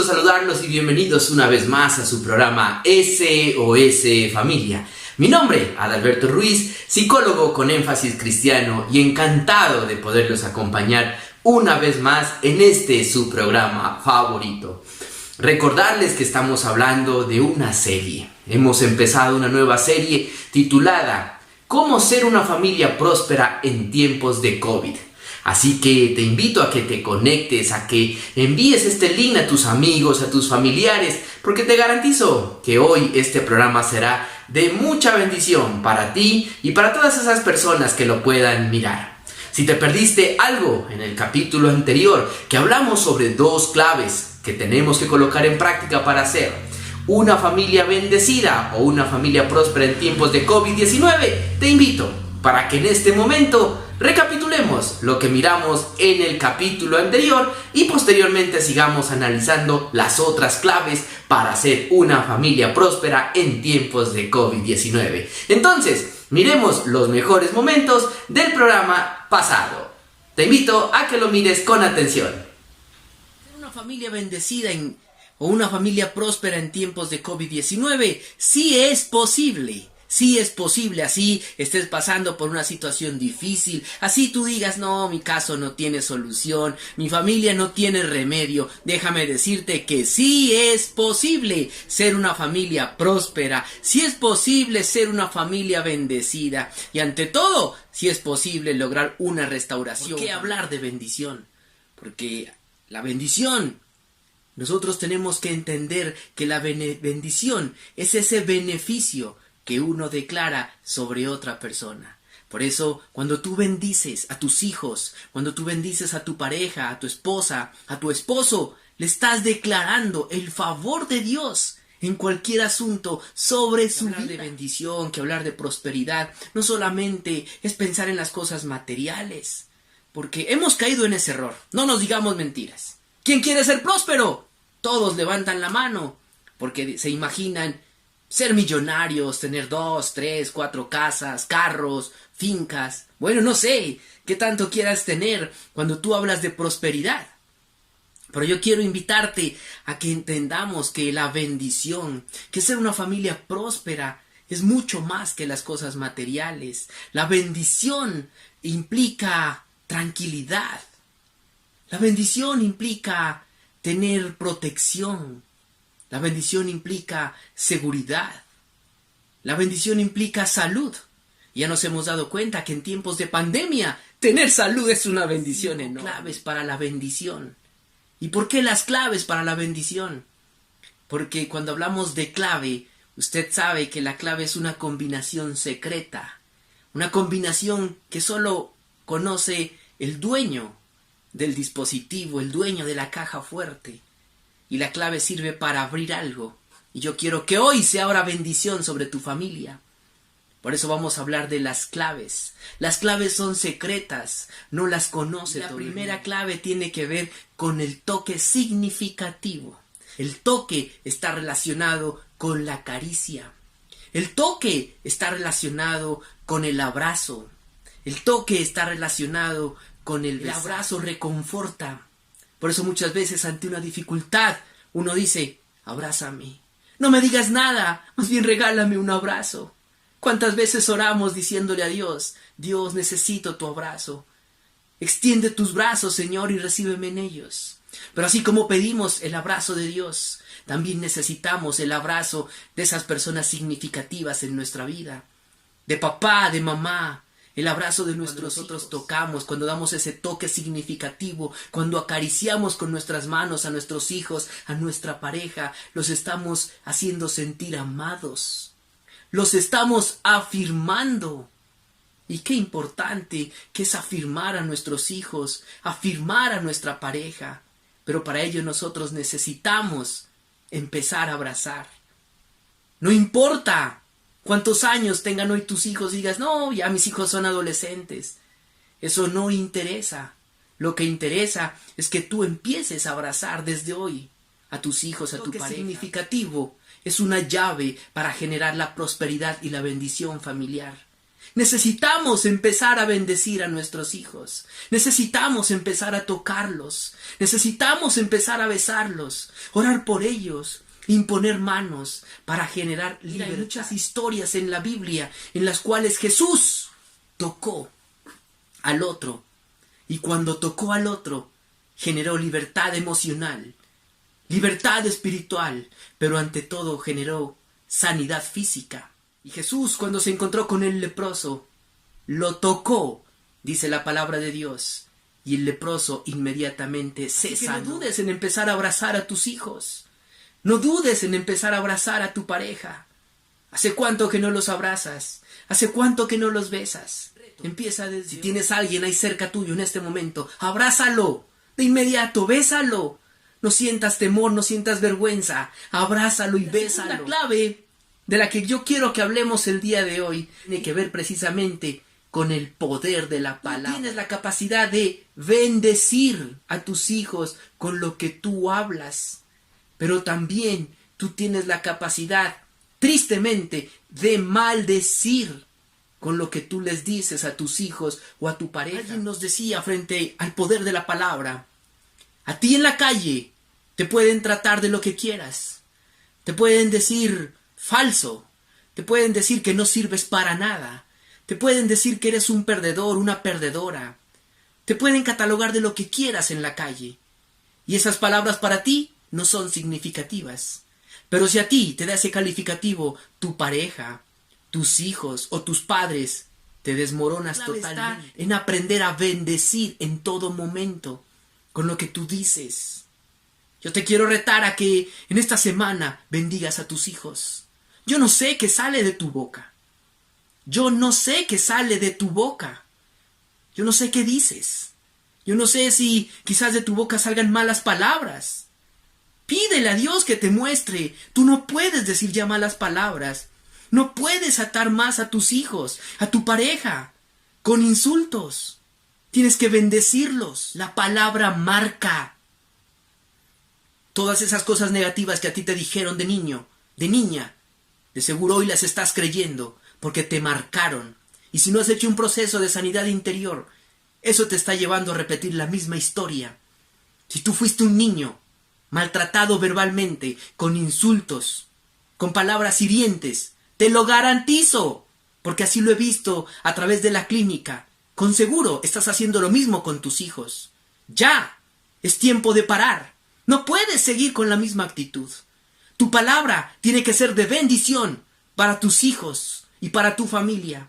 gusto saludarlos y bienvenidos una vez más a su programa SOS Familia. Mi nombre, Adalberto Ruiz, psicólogo con énfasis cristiano y encantado de poderlos acompañar una vez más en este su programa favorito. Recordarles que estamos hablando de una serie. Hemos empezado una nueva serie titulada ¿Cómo ser una familia próspera en tiempos de COVID? Así que te invito a que te conectes, a que envíes este link a tus amigos, a tus familiares, porque te garantizo que hoy este programa será de mucha bendición para ti y para todas esas personas que lo puedan mirar. Si te perdiste algo en el capítulo anterior, que hablamos sobre 2 claves que tenemos que colocar en práctica para ser una familia bendecida o una familia próspera en tiempos de COVID-19, te invito para que en este momento recapitulemos lo que miramos en el capítulo anterior y posteriormente sigamos analizando las otras claves para ser una familia próspera en tiempos de COVID-19. Entonces, miremos los mejores momentos del programa pasado. Te invito a que lo mires con atención. Ser una familia bendecida o una familia próspera en tiempos de COVID-19 sí es posible. Sí es posible, así estés pasando por una situación difícil, así tú digas, no, mi caso no tiene solución, mi familia no tiene remedio. Déjame decirte que sí es posible ser una familia próspera, sí es posible ser una familia bendecida y ante todo, sí es posible lograr una restauración. ¿Por qué hablar de bendición? Porque la bendición, nosotros tenemos que entender que la bendición es ese beneficio que uno declara sobre otra persona. Por eso, cuando tú bendices a tus hijos, cuando tú bendices a tu pareja, a tu esposa, a tu esposo, le estás declarando el favor de Dios en cualquier asunto sobre su vida. Hablar de bendición, que hablar de prosperidad, no solamente es pensar en las cosas materiales, porque hemos caído en ese error. No nos digamos mentiras. ¿Quién quiere ser próspero? Todos levantan la mano, porque se imaginan ser millonarios, tener 2, 3, 4 casas, carros, fincas. Bueno, no sé qué tanto quieras tener cuando tú hablas de prosperidad. Pero yo quiero invitarte a que entendamos que la bendición, que ser una familia próspera, es mucho más que las cosas materiales. La bendición implica tranquilidad. La bendición implica tener protección. La bendición implica seguridad. La bendición implica salud. Ya nos hemos dado cuenta que en tiempos de pandemia, tener salud es una bendición enorme. Claves para la bendición. ¿Y por qué las claves para la bendición? Porque cuando hablamos de clave, usted sabe que la clave es una combinación secreta. Una combinación que solo conoce el dueño del dispositivo, el dueño de la caja fuerte. Y la clave sirve para abrir algo. Y yo quiero que hoy se abra bendición sobre tu familia. Por eso vamos a hablar de las claves. Las claves son secretas, no las conoce todo el mundo. La primera clave tiene que ver con el toque significativo. El toque está relacionado con la caricia. El toque está relacionado con el abrazo. El toque está relacionado con el abrazo reconforta. Por eso muchas veces ante una dificultad uno dice, abrázame. No me digas nada, más bien regálame un abrazo. ¿Cuántas veces oramos diciéndole a Dios, Dios, necesito tu abrazo? Extiende tus brazos, Señor, y recíbeme en ellos. Pero así como pedimos el abrazo de Dios, también necesitamos el abrazo de esas personas significativas en nuestra vida. De papá, de mamá. El abrazo de nuestros hijos. Tocamos, cuando damos ese toque significativo, cuando acariciamos con nuestras manos a nuestros hijos, a nuestra pareja, los estamos haciendo sentir amados. Los estamos afirmando. Y qué importante que es afirmar a nuestros hijos, afirmar a nuestra pareja. Pero para ello nosotros necesitamos empezar a abrazar. No importa cuántos años tengan hoy tus hijos y digas, no, ya mis hijos son adolescentes. Eso no interesa. Lo que interesa es que tú empieces a abrazar desde hoy a tus hijos, a tu pareja. Lo significativo es una llave para generar la prosperidad y la bendición familiar. Necesitamos empezar a bendecir a nuestros hijos. Necesitamos empezar a tocarlos. Necesitamos empezar a besarlos, orar por ellos, imponer manos para generar libertad. Hay muchas historias en la Biblia en las cuales Jesús tocó al otro, y cuando tocó al otro generó libertad emocional, libertad espiritual, pero ante todo generó sanidad física. Y Jesús, cuando se encontró con el leproso, lo tocó, dice la palabra de Dios, y el leproso inmediatamente se sanó. No dudes en empezar a abrazar a tus hijos. No dudes en empezar a abrazar a tu pareja. ¿Hace cuánto que no los abrazas? ¿Hace cuánto que no los besas? Empieza desde... Si tienes a alguien ahí cerca tuyo en este momento, abrázalo. De inmediato, bésalo. No sientas temor, no sientas vergüenza. Abrázalo y bésalo. La clave de la que yo quiero que hablemos el día de hoy tiene que ver precisamente con el poder de la palabra. Tú tienes la capacidad de bendecir a tus hijos con lo que tú hablas, pero también tú tienes la capacidad, tristemente, de maldecir con lo que tú les dices a tus hijos o a tu pareja. Alguien nos decía frente al poder de la palabra: a ti en la calle te pueden tratar de lo que quieras, te pueden decir falso, te pueden decir que no sirves para nada, te pueden decir que eres un perdedor, una perdedora, te pueden catalogar de lo que quieras en la calle, y esas palabras para ti no son significativas. Pero si a ti te da ese calificativo tu pareja, tus hijos o tus padres, te desmoronas totalmente. Está en aprender a bendecir en todo momento con lo que tú dices. Yo te quiero retar a que en esta semana bendigas a tus hijos. Yo no sé qué sale de tu boca. Yo no sé qué sale de tu boca. Yo no sé qué dices. Yo no sé si quizás de tu boca salgan malas palabras. Pídele a Dios que te muestre. Tú no puedes decir ya malas palabras. No puedes atar más a tus hijos, a tu pareja, con insultos. Tienes que bendecirlos. La palabra marca. Todas esas cosas negativas que a ti te dijeron de niño, de niña, de seguro hoy las estás creyendo porque te marcaron. Y si no has hecho un proceso de sanidad interior, eso te está llevando a repetir la misma historia. Si tú fuiste un niño maltratado verbalmente, con insultos, con palabras hirientes, te lo garantizo, porque así lo he visto a través de la clínica. Con seguro estás haciendo lo mismo con tus hijos. Ya, es tiempo de parar. No puedes seguir con la misma actitud. Tu palabra tiene que ser de bendición para tus hijos y para tu familia.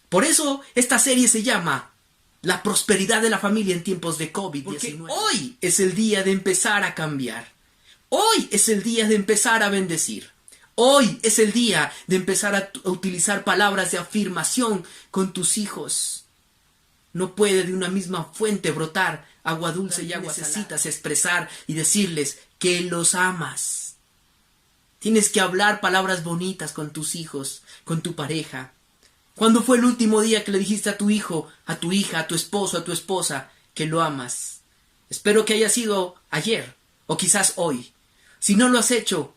Por eso esta serie se llama La prosperidad de la familia en tiempos de COVID-19. Porque hoy es el día de empezar a cambiar. Hoy es el día de empezar a bendecir. Hoy es el día de empezar a utilizar palabras de afirmación con tus hijos. No puede de una misma fuente brotar agua dulce y agua salada. Necesitas expresar y decirles que los amas. Tienes que hablar palabras bonitas con tus hijos, con tu pareja. ¿Cuándo fue el último día que le dijiste a tu hijo, a tu hija, a tu esposo, a tu esposa, que lo amas? Espero que haya sido ayer o quizás hoy. Si no lo has hecho,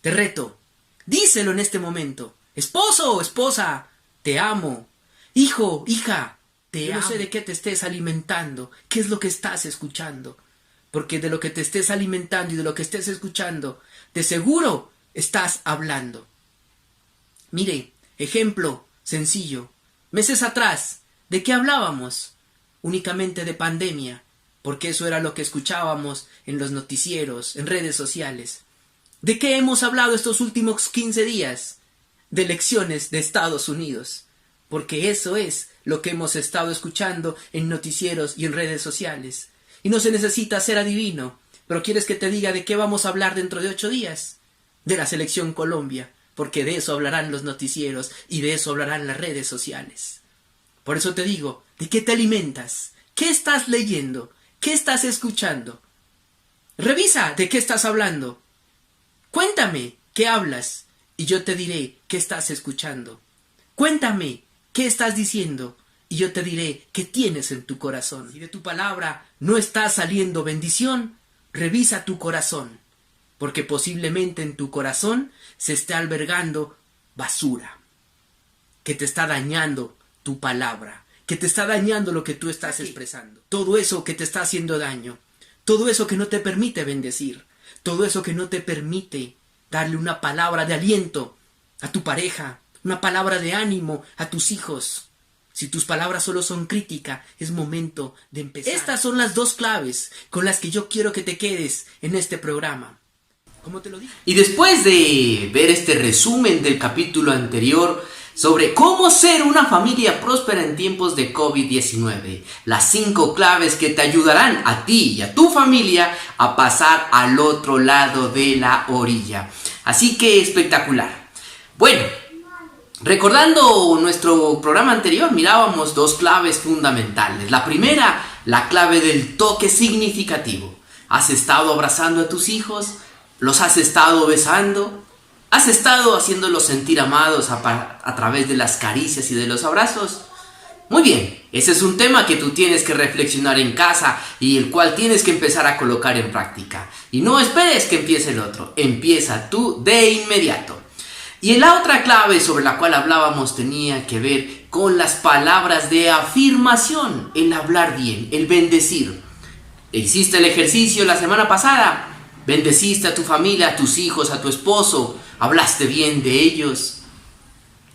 te reto. Díselo en este momento. Esposo, esposa, te amo. Hijo, hija, te amo. No sé de qué te estés alimentando, qué es lo que estás escuchando. Porque de lo que te estés alimentando y de lo que estés escuchando, de seguro estás hablando. Mire, ejemplo sencillo. Meses atrás, ¿de qué hablábamos? Únicamente de pandemia, porque eso era lo que escuchábamos en los noticieros, en redes sociales. ¿De qué hemos hablado estos últimos 15 días? De elecciones de Estados Unidos, porque eso es lo que hemos estado escuchando en noticieros y en redes sociales. Y no se necesita ser adivino, pero ¿quieres que te diga de qué vamos a hablar dentro de 8 días? De la selección Colombia, porque de eso hablarán los noticieros y de eso hablarán las redes sociales. Por eso te digo, ¿de qué te alimentas? ¿Qué estás leyendo? ¿Qué estás escuchando? Revisa de qué estás hablando. Cuéntame qué hablas y yo te diré qué estás escuchando. Cuéntame qué estás diciendo y yo te diré qué tienes en tu corazón. Si de tu palabra no está saliendo bendición, revisa tu corazón, porque posiblemente en tu corazón se esté albergando basura. que te está dañando tu palabra, que te está dañando lo que tú estás expresando. Todo eso que te está haciendo daño, todo eso que no te permite bendecir, todo eso que no te permite darle una palabra de aliento a tu pareja, una palabra de ánimo a tus hijos. Si tus palabras solo son crítica, es momento de empezar. Estas son las 2 claves con las que yo quiero que te quedes en este programa. ¿Cómo te lo dije? Y después de ver este resumen del capítulo anterior sobre cómo ser una familia próspera en tiempos de COVID-19, las 5 claves que te ayudarán a ti y a tu familia a pasar al otro lado de la orilla. Así que espectacular. Bueno, recordando nuestro programa anterior, mirábamos 2 claves fundamentales. La primera, la clave del toque significativo. ¿Has estado abrazando a tus hijos? ¿Los has estado besando? ¿Has estado haciéndolos sentir amados a través de las caricias y de los abrazos? Muy bien, ese es un tema que tú tienes que reflexionar en casa y el cual tienes que empezar a colocar en práctica. Y no esperes que empiece el otro, empieza tú de inmediato. Y la otra clave sobre la cual hablábamos tenía que ver con las palabras de afirmación, el hablar bien, el bendecir. ¿Hiciste el ejercicio la semana pasada? ¿Bendeciste a tu familia, a tus hijos, a tu esposo? ¿Hablaste bien de ellos?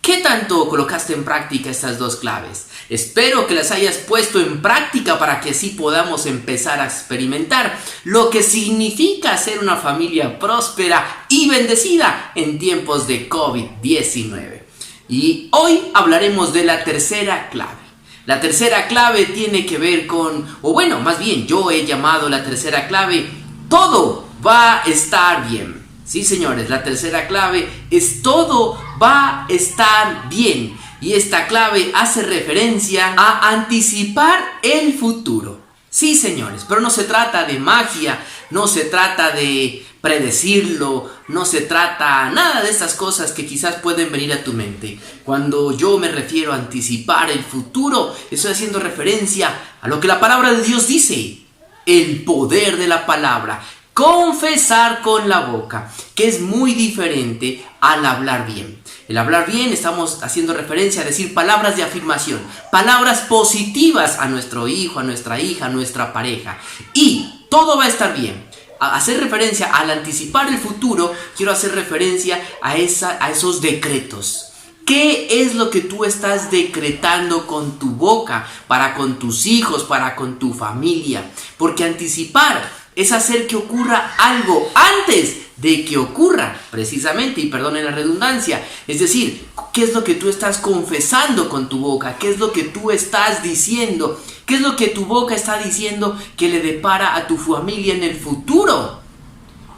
¿Qué tanto colocaste en práctica estas 2 claves? Espero que las hayas puesto en práctica para que así podamos empezar a experimentar lo que significa ser una familia próspera y bendecida en tiempos de COVID-19. Y hoy hablaremos de la tercera clave. La tercera clave tiene que ver con, o bueno, más bien yo he llamado la tercera clave, todo va a estar bien. Sí, señores, la tercera clave es todo va a estar bien. Y esta clave hace referencia a anticipar el futuro. Sí, señores, pero no se trata de magia, no se trata de predecirlo, no se trata nada de estas cosas que quizás pueden venir a tu mente. Cuando yo me refiero a anticipar el futuro, estoy haciendo referencia a lo que la palabra de Dios dice, el poder de la palabra. Confesar con la boca, que es muy diferente al hablar bien. El hablar bien estamos haciendo referencia a decir palabras de afirmación, palabras positivas a nuestro hijo, a nuestra hija, a nuestra pareja. Y todo va a estar bien. A hacer referencia al anticipar el futuro, quiero hacer referencia a esos decretos. ¿Qué es lo que tú estás decretando con tu boca para con tus hijos, para con tu familia? Porque anticipar es hacer que ocurra algo antes de que ocurra, precisamente, y perdonen la redundancia. Es decir, ¿qué es lo que tú estás confesando con tu boca? ¿Qué es lo que tú estás diciendo? ¿Qué es lo que tu boca está diciendo que le depara a tu familia en el futuro?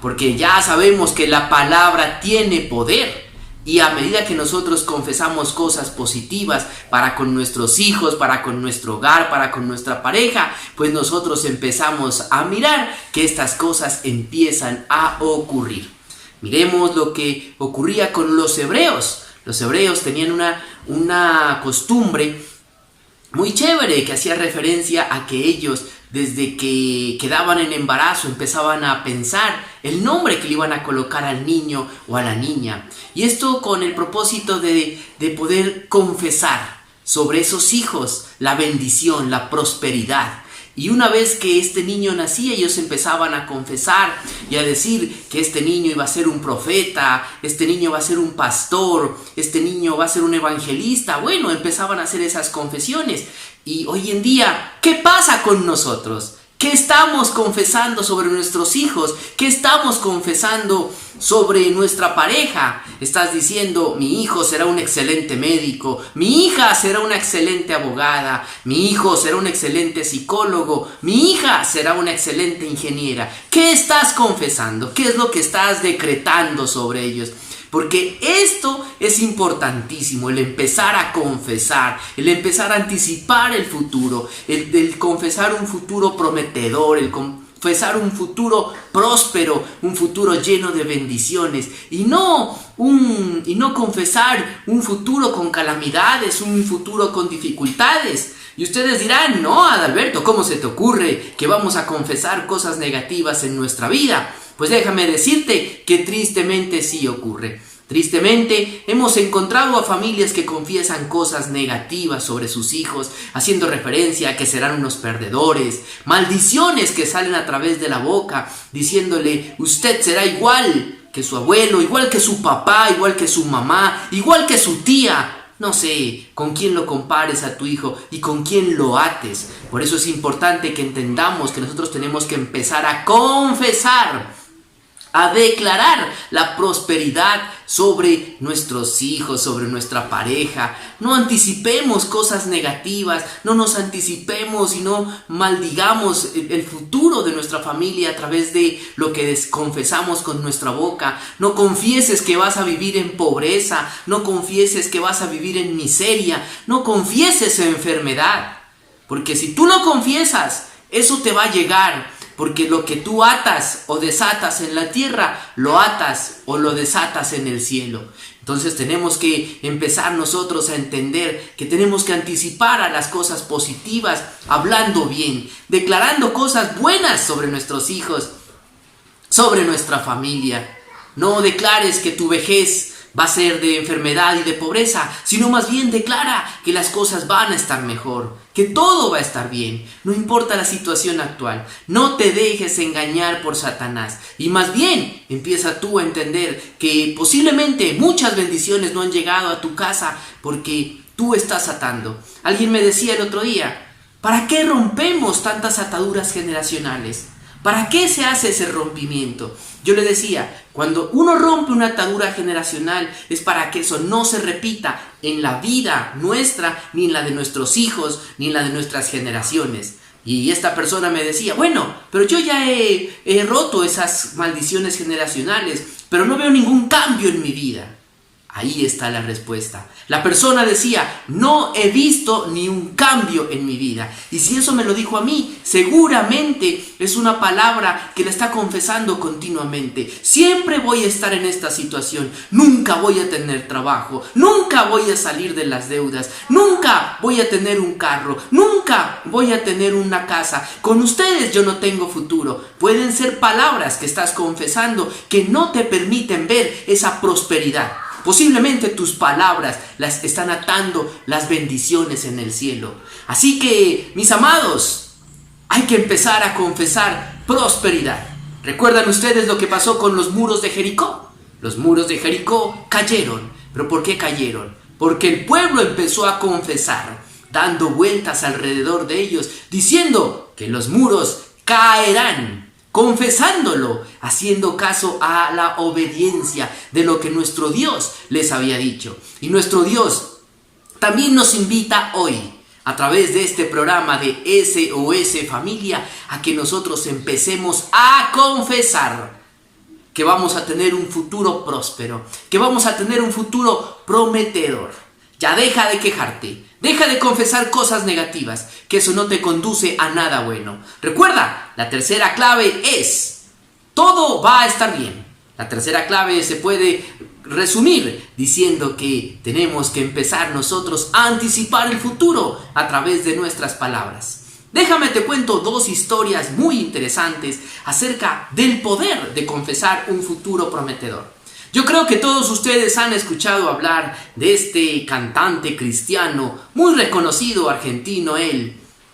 Porque ya sabemos que la palabra tiene poder. Y a medida que nosotros confesamos cosas positivas para con nuestros hijos, para con nuestro hogar, para con nuestra pareja, pues nosotros empezamos a mirar que estas cosas empiezan a ocurrir. Miremos lo que ocurría con los hebreos. Los hebreos tenían una costumbre muy chévere que hacía referencia a que ellos, desde que quedaban en embarazo, empezaban a pensar el nombre que le iban a colocar al niño o a la niña. Y esto con el propósito de poder confesar sobre esos hijos la bendición, la prosperidad. Y una vez que este niño nacía, ellos empezaban a confesar y a decir que este niño iba a ser un profeta, este niño va a ser un pastor, este niño va a ser un evangelista. Bueno, empezaban a hacer esas confesiones. Y hoy en día, ¿qué pasa con nosotros? ¿Qué estamos confesando sobre nuestros hijos? ¿Qué estamos confesando sobre nuestra pareja? Estás diciendo, mi hijo será un excelente médico, mi hija será una excelente abogada, mi hijo será un excelente psicólogo, mi hija será una excelente ingeniera. ¿Qué estás confesando? ¿Qué es lo que estás decretando sobre ellos? Porque esto es importantísimo, el empezar a confesar, el empezar a anticipar el futuro, el confesar un futuro prometedor, el confesar un futuro próspero, un futuro lleno de bendiciones y no confesar un futuro con calamidades, un futuro con dificultades. Y ustedes dirán, no, Adalberto, ¿cómo se te ocurre que vamos a confesar cosas negativas en nuestra vida? Pues déjame decirte que tristemente sí ocurre. Tristemente, hemos encontrado a familias que confiesan cosas negativas sobre sus hijos, haciendo referencia a que serán unos perdedores, maldiciones que salen a través de la boca, diciéndole: usted será igual que su abuelo, igual que su papá, igual que su mamá, igual que su tía. No sé con quién lo compares a tu hijo y con quién lo ates. Por eso es importante que entendamos que nosotros tenemos que empezar a confesar, a declarar la prosperidad sobre nuestros hijos, sobre nuestra pareja. No anticipemos cosas negativas, no nos anticipemos y no maldigamos el futuro de nuestra familia a través de lo que confesamos con nuestra boca. No confieses que vas a vivir en pobreza, no confieses que vas a vivir en miseria, no confieses enfermedad, porque si tú lo confiesas, eso te va a llegar. Porque lo que tú atas o desatas en la tierra, lo atas o lo desatas en el cielo. Entonces tenemos que empezar nosotros a entender que tenemos que anticipar a las cosas positivas, hablando bien, declarando cosas buenas sobre nuestros hijos, sobre nuestra familia. No declares que tu vejez va a ser de enfermedad y de pobreza, sino más bien declara que las cosas van a estar mejor, que todo va a estar bien, no importa la situación actual. No te dejes engañar por Satanás y más bien empieza tú a entender que posiblemente muchas bendiciones no han llegado a tu casa porque tú estás atando. Alguien me decía el otro día: ¿para qué rompemos tantas ataduras generacionales? ¿Para qué se hace ese rompimiento? Yo le decía, cuando uno rompe una atadura generacional es para que eso no se repita en la vida nuestra, ni en la de nuestros hijos, ni en la de nuestras generaciones. Y esta persona me decía: bueno, pero yo ya he roto esas maldiciones generacionales, pero no veo ningún cambio en mi vida. Ahí está la respuesta. La persona decía: no he visto ni un cambio en mi vida. Y si eso me lo dijo a mí, seguramente es una palabra que la está confesando continuamente. Siempre voy a estar en esta situación. Nunca voy a tener trabajo. Nunca voy a salir de las deudas. Nunca voy a tener un carro. Nunca voy a tener una casa. Con ustedes yo no tengo futuro. Pueden ser palabras que estás confesando que no te permiten ver esa prosperidad. Posiblemente tus palabras las están atando las bendiciones en el cielo. Así que, mis amados, hay que empezar a confesar prosperidad. ¿Recuerdan ustedes lo que pasó con los muros de Jericó? Los muros de Jericó cayeron. ¿Pero por qué cayeron? Porque el pueblo empezó a confesar, dando vueltas alrededor de ellos, diciendo que los muros caerán. Confesándolo, haciendo caso a la obediencia de lo que nuestro Dios les había dicho. Y nuestro Dios también nos invita hoy, a través de este programa de SOS Familia, a que nosotros empecemos a confesar que vamos a tener un futuro próspero, que vamos a tener un futuro prometedor. Ya deja de quejarte. Deja de confesar cosas negativas, que eso no te conduce a nada bueno. Recuerda, la tercera clave es: todo va a estar bien. La tercera clave se puede resumir diciendo que tenemos que empezar nosotros a anticipar el futuro a través de nuestras palabras. Déjame te cuento dos historias muy interesantes acerca del poder de confesar un futuro prometedor. Yo creo que todos ustedes han escuchado hablar de este cantante cristiano muy reconocido argentino,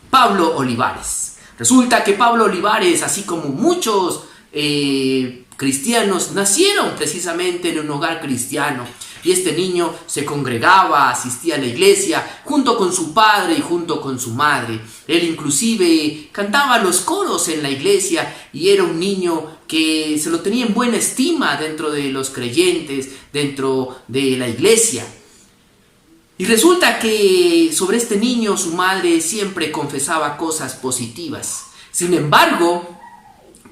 Pablo Olivares. Resulta que Pablo Olivares, así como muchos cristianos, nacieron precisamente en un hogar cristiano. Y este niño se congregaba, asistía a la iglesia junto con su padre y junto con su madre. Él inclusive cantaba los coros en la iglesia y era un niño que se lo tenía en buena estima dentro de los creyentes, dentro de la iglesia. Y resulta que sobre este niño su madre siempre confesaba cosas positivas. Sin embargo,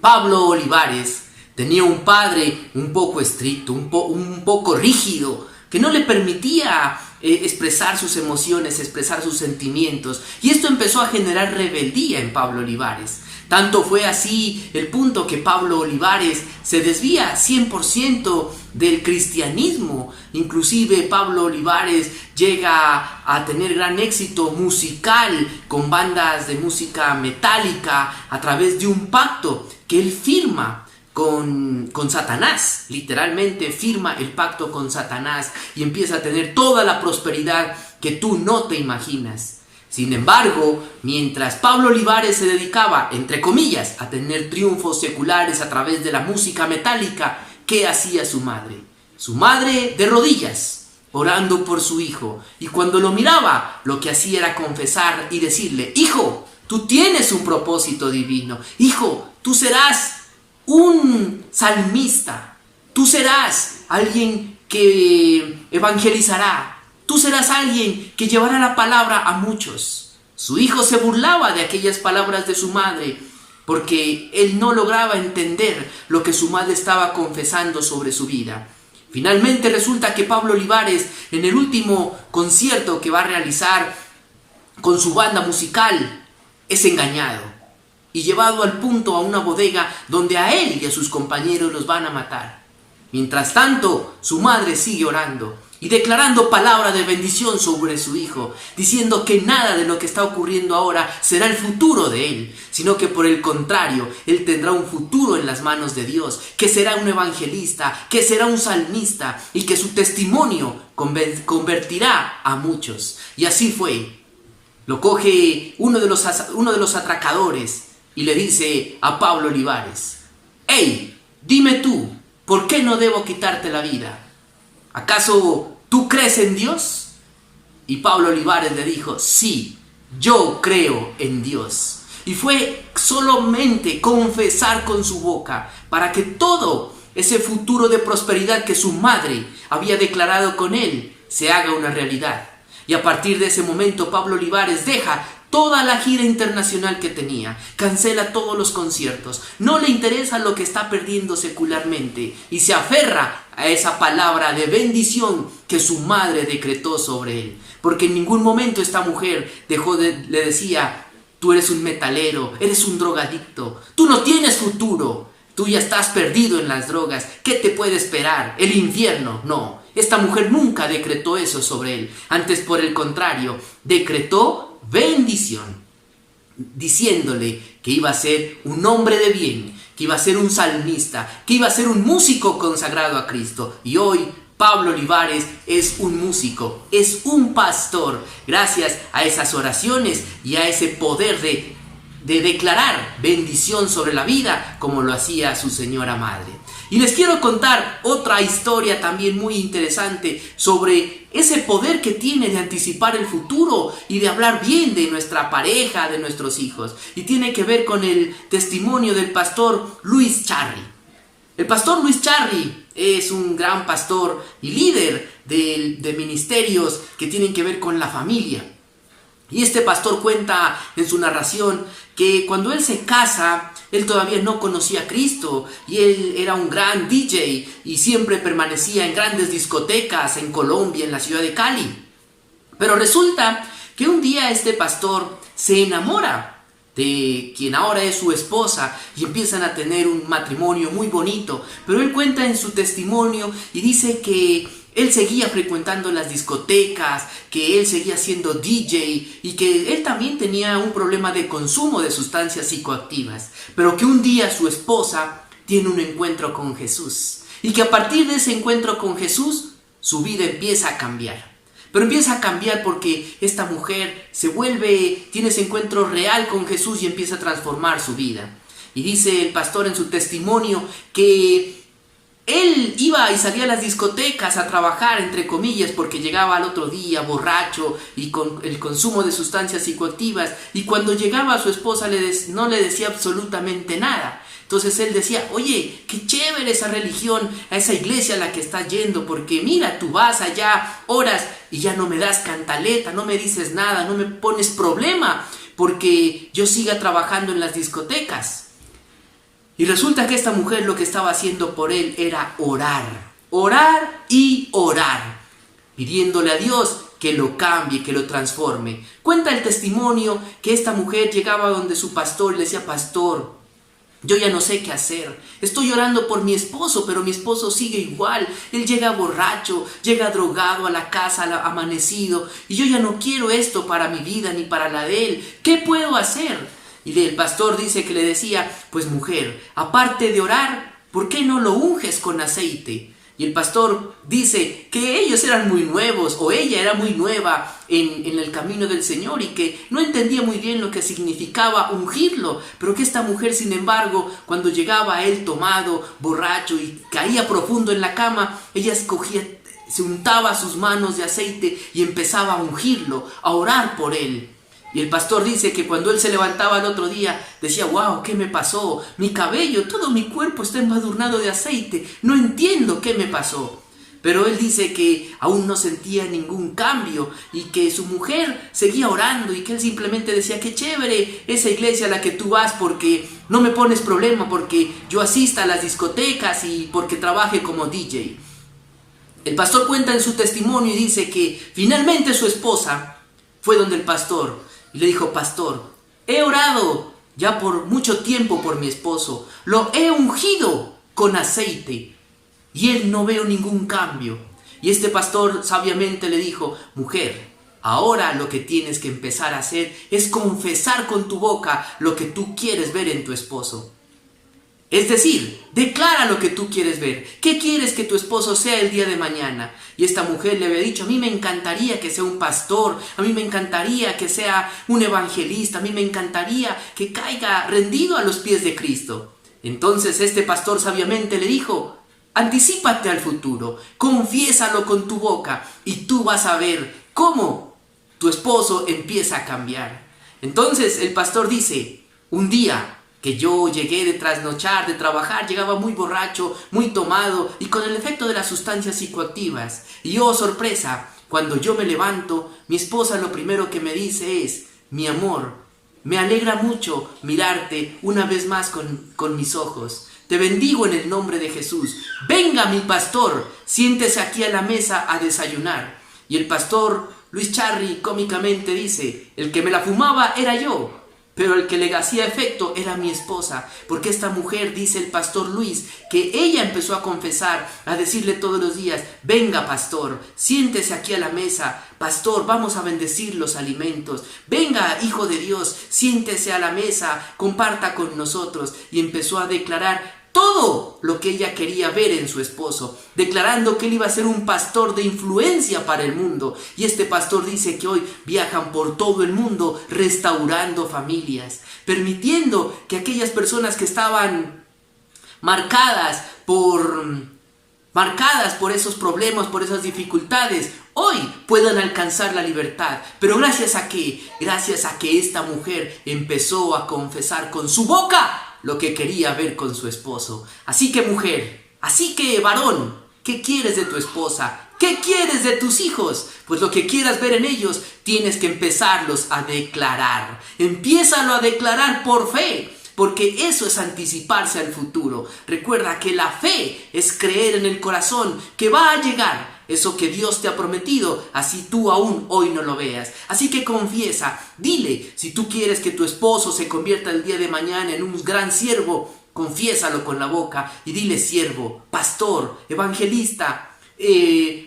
Pablo Olivares tenía un padre un poco estricto, un poco rígido, que no le permitía expresar sus emociones, expresar sus sentimientos. Y esto empezó a generar rebeldía en Pablo Olivares. Tanto fue así el punto que Pablo Olivares se desvía 100% del cristianismo. Inclusive Pablo Olivares llega a tener gran éxito musical con bandas de música metálica a través de un pacto que él firma con Satanás. Literalmente firma el pacto con Satanás y empieza a tener toda la prosperidad que tú no te imaginas. Sin embargo, mientras Pablo Olivares se dedicaba, entre comillas, a tener triunfos seculares a través de la música metálica, ¿qué hacía su madre? Su madre de rodillas, orando por su hijo. Y cuando lo miraba, lo que hacía era confesar y decirle: hijo, tú tienes un propósito divino. Hijo, tú serás un salmista. Tú serás alguien que evangelizará. Tú serás alguien que llevará la palabra a muchos. Su hijo se burlaba de aquellas palabras de su madre porque él no lograba entender lo que su madre estaba confesando sobre su vida. Finalmente resulta que Pablo Olivares, en el último concierto que va a realizar con su banda musical, es engañado y llevado al punto a una bodega donde a él y a sus compañeros los van a matar. Mientras tanto, su madre sigue orando y declarando palabra de bendición sobre su hijo, diciendo que nada de lo que está ocurriendo ahora será el futuro de él, sino que por el contrario, él tendrá un futuro en las manos de Dios, que será un evangelista, que será un salmista y que su testimonio convertirá a muchos. Y así fue. Lo coge uno de los atracadores y le dice a Pablo Olivares: «Hey, dime tú, ¿por qué no debo quitarte la vida? ¿Acaso tú crees en Dios?» Y Pablo Olivares le dijo: «Sí, yo creo en Dios». Y fue solamente confesar con su boca para que todo ese futuro de prosperidad que su madre había declarado con él se haga una realidad. Y a partir de ese momento Pablo Olivares deja toda la gira internacional que tenía, cancela todos los conciertos, no le interesa lo que está perdiendo secularmente y se aferra a esa palabra de bendición que su madre decretó sobre él. Porque en ningún momento esta mujer le decía: tú eres un metalero, eres un drogadicto, tú no tienes futuro, tú ya estás perdido en las drogas, ¿qué te puede esperar? ¿El infierno? No, esta mujer nunca decretó eso sobre él. Antes, por el contrario, decretó bendición, diciéndole que iba a ser un hombre de bien, que iba a ser un salmista, que iba a ser un músico consagrado a Cristo. Y hoy Pablo Olivares es un músico, es un pastor, gracias a esas oraciones y a ese poder de declarar bendición sobre la vida, como lo hacía su señora madre. Y les quiero contar otra historia también muy interesante sobre ese poder que tiene de anticipar el futuro y de hablar bien de nuestra pareja, de nuestros hijos. Y tiene que ver con el testimonio del pastor Luis Charri. El pastor Luis Charri es un gran pastor y líder de ministerios que tienen que ver con la familia. Y este pastor cuenta en su narración que cuando él se casa, él todavía no conocía a Cristo y él era un gran DJ y siempre permanecía en grandes discotecas en Colombia, en la ciudad de Cali. Pero resulta que un día este pastor se enamora de quien ahora es su esposa y empiezan a tener un matrimonio muy bonito. Pero él cuenta en su testimonio y dice que él seguía frecuentando las discotecas, que él seguía siendo DJ y que él también tenía un problema de consumo de sustancias psicoactivas, pero que un día su esposa tiene un encuentro con Jesús y que a partir de ese encuentro con Jesús su vida empieza a cambiar. Pero empieza a cambiar porque esta mujer tiene ese encuentro real con Jesús y empieza a transformar su vida. Y dice el pastor en su testimonio que él iba y salía a las discotecas a trabajar, entre comillas, porque llegaba al otro día borracho y con el consumo de sustancias psicoactivas. Y cuando llegaba su esposa no le decía absolutamente nada. Entonces él decía: oye, qué chévere esa religión, a esa iglesia a la que estás yendo, porque mira, tú vas allá, oras y ya no me das cantaleta, no me dices nada, no me pones problema, porque yo siga trabajando en las discotecas. Y resulta que esta mujer lo que estaba haciendo por él era orar, orar y orar, pidiéndole a Dios que lo cambie, que lo transforme. Cuenta el testimonio que esta mujer llegaba donde su pastor y le decía: pastor, yo ya no sé qué hacer, estoy orando por mi esposo, pero mi esposo sigue igual, él llega borracho, llega drogado a la casa, amanecido, y yo ya no quiero esto para mi vida ni para la de él, ¿qué puedo hacer? Y el pastor dice que le decía: pues mujer, aparte de orar, ¿por qué no lo unges con aceite? Y el pastor dice que ellos eran muy nuevos, o ella era muy nueva en el camino del Señor, y que no entendía muy bien lo que significaba ungirlo, pero que esta mujer, sin embargo, cuando llegaba a él tomado, borracho, y caía profundo en la cama, ella escogía, se untaba sus manos de aceite y empezaba a ungirlo, a orar por él. Y el pastor dice que cuando él se levantaba el otro día, decía: wow, ¿qué me pasó? Mi cabello, todo mi cuerpo está embadurnado de aceite, no entiendo qué me pasó. Pero él dice que aún no sentía ningún cambio, y que su mujer seguía orando, y que él simplemente decía: qué chévere esa iglesia a la que tú vas, porque no me pones problema, porque yo asista a las discotecas y porque trabaje como DJ. El pastor cuenta en su testimonio y dice que finalmente su esposa fue donde el pastor y le dijo: pastor, he orado ya por mucho tiempo por mi esposo, lo he ungido con aceite y él no veo ningún cambio. Y este pastor sabiamente le dijo: mujer, ahora lo que tienes que empezar a hacer es confesar con tu boca lo que tú quieres ver en tu esposo. Es decir, declara lo que tú quieres ver. ¿Qué quieres que tu esposo sea el día de mañana? Y esta mujer le había dicho: a mí me encantaría que sea un pastor, a mí me encantaría que sea un evangelista, a mí me encantaría que caiga rendido a los pies de Cristo. Entonces este pastor sabiamente le dijo: anticípate al futuro, confiésalo con tu boca y tú vas a ver cómo tu esposo empieza a cambiar. Entonces el pastor dice: un día que yo llegué de trasnochar, de trabajar, llegaba muy borracho, muy tomado y con el efecto de las sustancias psicoactivas. Y oh sorpresa, cuando yo me levanto, mi esposa lo primero que me dice es: mi amor, me alegra mucho mirarte una vez más con mis ojos. Te bendigo en el nombre de Jesús. Venga mi pastor, siéntese aquí a la mesa a desayunar. Y el pastor Luis Charri cómicamente dice: el que me la fumaba era yo, pero el que le hacía efecto era mi esposa, porque esta mujer, dice el pastor Luis, que ella empezó a confesar, a decirle todos los días: venga pastor, siéntese aquí a la mesa, pastor, vamos a bendecir los alimentos, venga hijo de Dios, siéntese a la mesa, comparta con nosotros. Y empezó a declarar todo lo que ella quería ver en su esposo, declarando que él iba a ser un pastor de influencia para el mundo. Y este pastor dice que hoy viajan por todo el mundo restaurando familias, permitiendo que aquellas personas que estaban marcadas por esos problemas, por esas dificultades, hoy puedan alcanzar la libertad. Pero gracias a que esta mujer empezó a confesar con su boca lo que quería ver con su esposo. Así que mujer, así que varón, ¿qué quieres de tu esposa? ¿Qué quieres de tus hijos? Pues lo que quieras ver en ellos, tienes que empezarlos a declarar. Empiézalo a declarar por fe, porque eso es anticiparse al futuro. Recuerda que la fe es creer en el corazón que va a llegar eso que Dios te ha prometido, así tú aún hoy no lo veas. Así que confiesa, dile, si tú quieres que tu esposo se convierta el día de mañana en un gran siervo, confiésalo con la boca y dile: siervo, pastor, evangelista,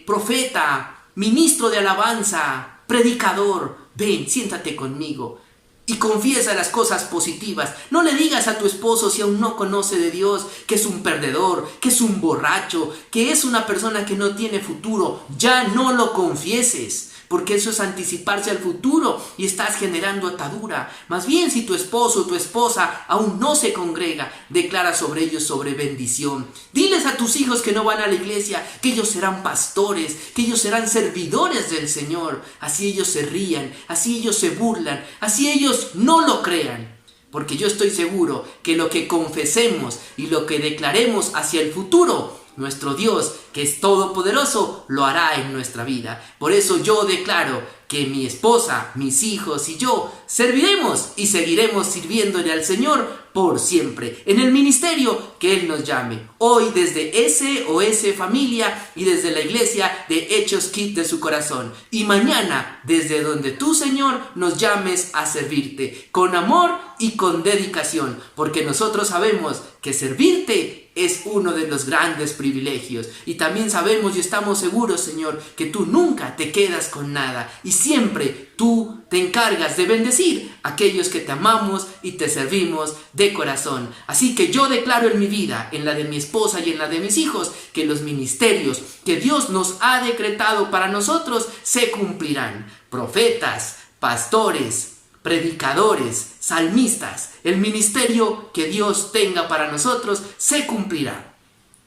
profeta, ministro de alabanza, predicador, ven, siéntate conmigo. Y confiesa las cosas positivas. No le digas a tu esposo, si aún no conoce de Dios, que es un perdedor, que es un borracho, que es una persona que no tiene futuro. Ya no lo confieses, porque eso es anticiparse al futuro y estás generando atadura. Más bien, si tu esposo o tu esposa aún no se congrega, declara sobre ellos sobre bendición. Diles a tus hijos que no van a la iglesia, que ellos serán pastores, que ellos serán servidores del Señor. Así ellos se rían, así ellos se burlan, así ellos no lo crean. Porque yo estoy seguro que lo que confesemos y lo que declaremos hacia el futuro, nuestro Dios, que es todopoderoso, lo hará en nuestra vida. Por eso yo declaro que mi esposa, mis hijos y yo serviremos y seguiremos sirviéndole al Señor por siempre, en el ministerio que Él nos llame. Hoy desde SOS Familia y desde la iglesia de Hechos Kids de su corazón. Y mañana desde donde tú, Señor, nos llames a servirte con amor y con dedicación, porque nosotros sabemos que servirte es uno de los grandes privilegios. Y Y también sabemos y estamos seguros, Señor, que tú nunca te quedas con nada y siempre tú te encargas de bendecir a aquellos que te amamos y te servimos de corazón. Así que yo declaro en mi vida, en la de mi esposa y en la de mis hijos, que los ministerios que Dios nos ha decretado para nosotros se cumplirán. Profetas, pastores, predicadores, salmistas, el ministerio que Dios tenga para nosotros se cumplirá.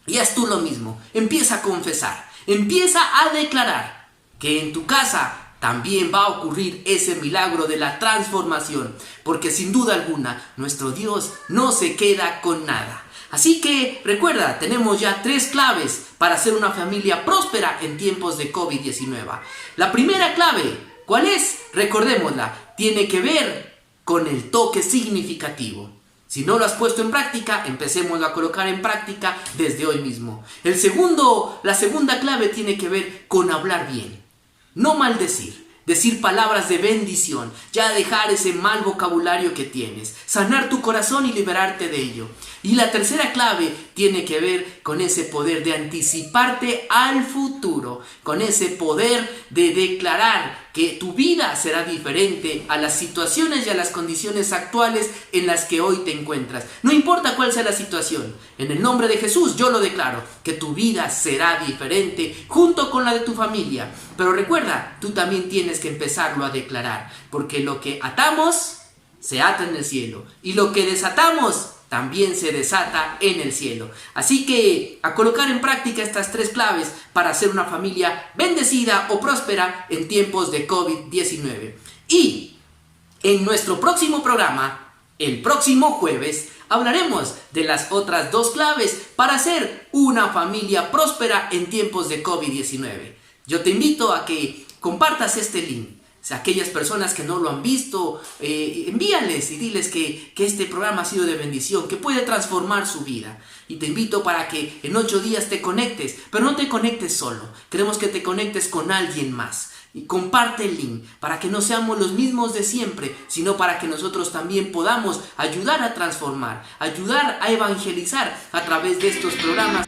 Y haz tú lo mismo, empieza a confesar, empieza a declarar que en tu casa también va a ocurrir ese milagro de la transformación, porque sin duda alguna nuestro Dios no se queda con nada. Así que recuerda, tenemos ya 3 claves para ser una familia próspera en tiempos de COVID-19. La primera clave, ¿cuál es? Recordémosla, tiene que ver con el toque significativo. Si no lo has puesto en práctica, empecemos a colocar en práctica desde hoy mismo. La segunda clave tiene que ver con hablar bien, no maldecir. Decir palabras de bendición, ya dejar ese mal vocabulario que tienes, sanar tu corazón y liberarte de ello. Y la tercera clave tiene que ver con ese poder de anticiparte al futuro, con ese poder de declarar que tu vida será diferente a las situaciones y a las condiciones actuales en las que hoy te encuentras. No importa cuál sea la situación, en el nombre de Jesús yo lo declaro, que tu vida será diferente junto con la de tu familia. Pero recuerda, tú también tienes que empezarlo a declarar, porque lo que atamos se ata en el cielo y lo que desatamos también se desata en el cielo. Así que a colocar en práctica estas 3 claves para ser una familia bendecida o próspera en tiempos de COVID-19. Y en nuestro próximo programa, el próximo jueves, hablaremos de las otras 2 claves para ser una familia próspera en tiempos de COVID-19. Yo te invito a que compartas este link. O sea, aquellas personas que no lo han visto, envíales y diles que este programa ha sido de bendición, que puede transformar su vida. Y te invito para que en 8 días te conectes, pero no te conectes solo. Queremos que te conectes con alguien más. Y comparte el link para que no seamos los mismos de siempre, sino para que nosotros también podamos ayudar a transformar, ayudar a evangelizar a través de estos programas.